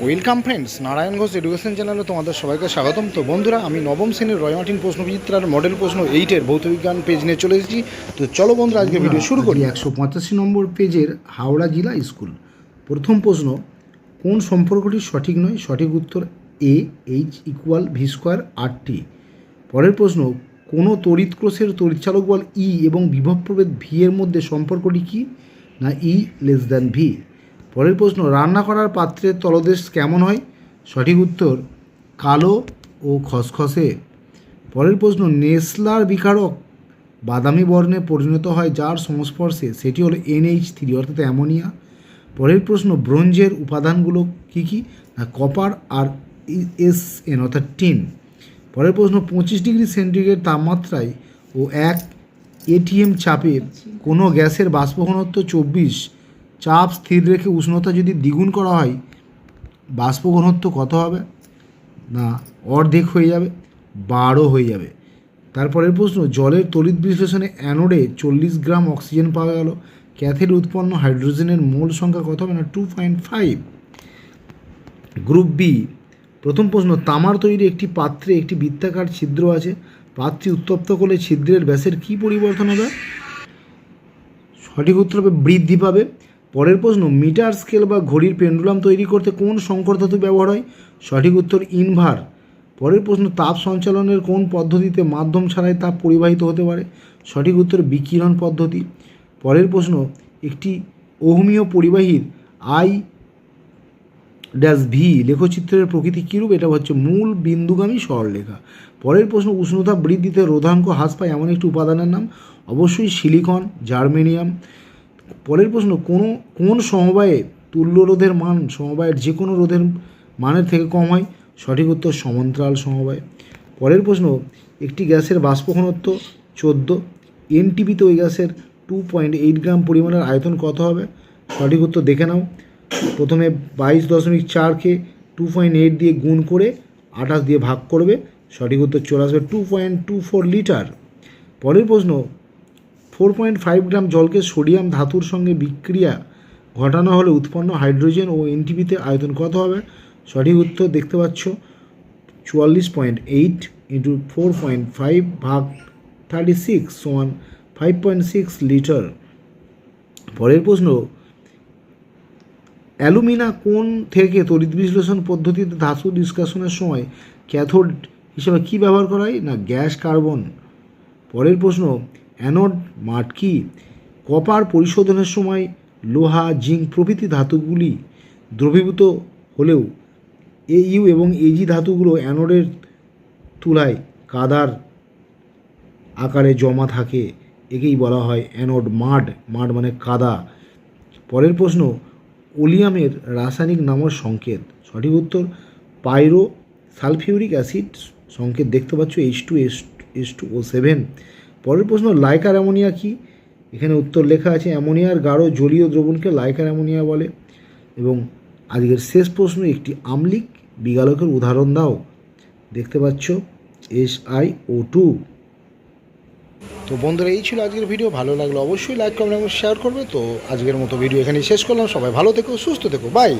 Welcome friends, Narayan Ghosh education চ্যানেলে তোমাদের সবাইকে স্বাগতম। তো বন্ধুরা, আমি নবম শ্রেণীর রয় মার্টিন প্রশ্নবিচিত্রার মডেল প্রশ্ন 8-এর ভৌতবিজ্ঞান পেজ নিয়ে চলে এসেছি। তো চলো বন্ধুরা, আজকে ভিডিও শুরু করি। 185 নম্বর পেজের হাওড়া জেলা স্কুল। প্রথম প্রশ্ন, কোন সম্পর্কটি সঠিক নয়? সঠিক উত্তর এ, এইচ ইকুয়াল ভি স্কোয়ার আর টি। পরের প্রশ্ন, কোনো তড়িৎ কোষের তড়িৎচালক বল ই এবং বিভব প্রভেদ ভি এর মধ্যে সম্পর্কটি কি? না ই লেস দ্যান ভি। পরের প্রশ্ন, রান্না করার পাত্রের তলদেশ কেমন হয়? সঠিক উত্তর কালো ও খসখসে। পরের প্রশ্ন, নেসলার বিকারক বাদামি বর্ণে পরিণত হয় যার সংস্পর্শে, সেটি হলো NH3 অর্থাৎ অ্যামোনিয়া। পরের প্রশ্ন, ব্রোঞ্জের উপাদানগুলো কি কি? না কপার আর SN অর্থাৎ টিন। পরের প্রশ্ন, 25 ডিগ্রি সেন্টিগ্রেড তাপমাত্রায় ও 1 ATM চাপে কোনো গ্যাসের বাষ্প ঘনত্ব 24, চাপ স্থির রেখে উষ্ণতা যদি দ্বিগুণ করা হয়, বাষ্প ঘনত্ব কত হবে? না অর্ধেক হয়ে যাবে, 12 হয়ে যাবে। তারপরের প্রশ্ন, জলের তড়িৎ বিশ্লেষণে অ্যানোডে 40 গ্রাম অক্সিজেন পাওয়া গেল, ক্যাথেডে উৎপন্ন হাইড্রোজেনের মোল সংখ্যা কত হবে? না 2.5। গ্রুপ বি, প্রথম প্রশ্ন, তামার তৈরি একটি পাত্রে একটি বৃত্তাকার ছিদ্র আছে, পাত্রটি উত্তপ্ত করলে ছিদ্রের ব্যাসের কী পরিবর্তন হবে? সঠিক উত্তর হবে বৃদ্ধি পাবে। পরের প্রশ্ন, মিটার স্কেল বা ঘড়ির পেন্ডুলাম তৈরি করতে কোন সংকর ধাতু ব্যবহার হয়? সঠিক উত্তর ইনভার। পরের প্রশ্ন, তাপ সঞ্চালনের কোন পদ্ধতিতে মাধ্যম ছাড়াই তাপ পরিবাহিত হতে পারে? সঠিক উত্তর বিকিরণ পদ্ধতি। পরের প্রশ্ন, একটি ওহমীয় পরিবাহীর I-V লেখচিত্রের প্রকৃতি কীরূপ? এটা হচ্ছে মূল বিন্দুগামী সরলরেখা। পরের প্রশ্ন, উষ্ণতা বৃদ্ধিতে রোধাঙ্ক হ্রাস পায় এমন একটি উপাদানের নাম? অবশ্যই সিলিকন, জার্মেনিয়াম। পরের প্রশ্ন, কোন সমবায়ে তুল্য রোধের মান সমবায়ের যে কোনো রোধের মানের থেকে কম হয়? সঠিক উত্তর সমান্তরাল সমবায়। পরের প্রশ্ন, একটি গ্যাসের বাষ্প ঘনত্ব 14, NTPতে ওই গ্যাসের 2.8 গ্রাম পরিমাণের আয়তন কত হবে? সঠিক উত্তর দেখে নাও। প্রথমে 22.4কে 2.8 দিয়ে গুণ করে 28 দিয়ে ভাগ করবে, সঠিক উত্তর চলে আসবে 2.24 লিটার। পরের প্রশ্ন, 4.5 গ্রাম জলকে সোডিয়াম ধাতুর সঙ্গে বিক্রিয়া ঘটানো হলে উৎপন্ন হাইড্রোজেন ও NTPতে আয়তন কত হবে? সঠিক উত্তর দেখতে পাচ্ছ 44.8 ইন্টু 4.5 ভাগ 36 সমান 5.6 লিটার। পরের প্রশ্ন, অ্যালুমিনা কোন থেকে তড়িৎ বিশ্লেষণ পদ্ধতিতে ধাতু নিষ্কাশনের সময় ক্যাথোড হিসেবে কী ব্যবহার করা হয়? না গ্যাস কার্বন। পরের প্রশ্ন, অ্যানোড মাঠ কি? কপার পরিশোধনের সময় লোহা, জিঙ্ক প্রভৃতি ধাতুগুলি দ্রবীভূত হলেও AU এবং AG ধাতুগুলো অ্যানোডের তুলায় কাদার আকারে জমা থাকে, একেই বলা হয় অ্যানোড মাড। মাড মানে কাদা। পরের প্রশ্ন, ওলিয়ামের রাসায়নিক নামের সংকেত? সঠিক উত্তর পাইরো সালফিউরিক অ্যাসিড, সংকেত দেখতে পাচ্ছ H2SO7। পরের প্রশ্ন, লাইকার অ্যামোনিয়া কি? এখানে উত্তর লেখা আছে, অ্যামোনিয়ার গাঢ় জলীয় দ্রবণকে লাইকার অ্যামোনিয়া বলে। এবং আজকের শেষ প্রশ্ন, একটি আম্লিক বিগালকের উদাহরণ দাও। দেখতে পাচ্ছ SiO2। তো বন্ধুরা, এই ছিল আজকের ভিডিও। ভালো লাগলো অবশ্যই লাইক, কমেন্ট এবং শেয়ার করবে। তো আজকের মতো ভিডিও এখানেই শেষ করলাম। সবাই ভালো থেকো, সুস্থ থেকো, বাই।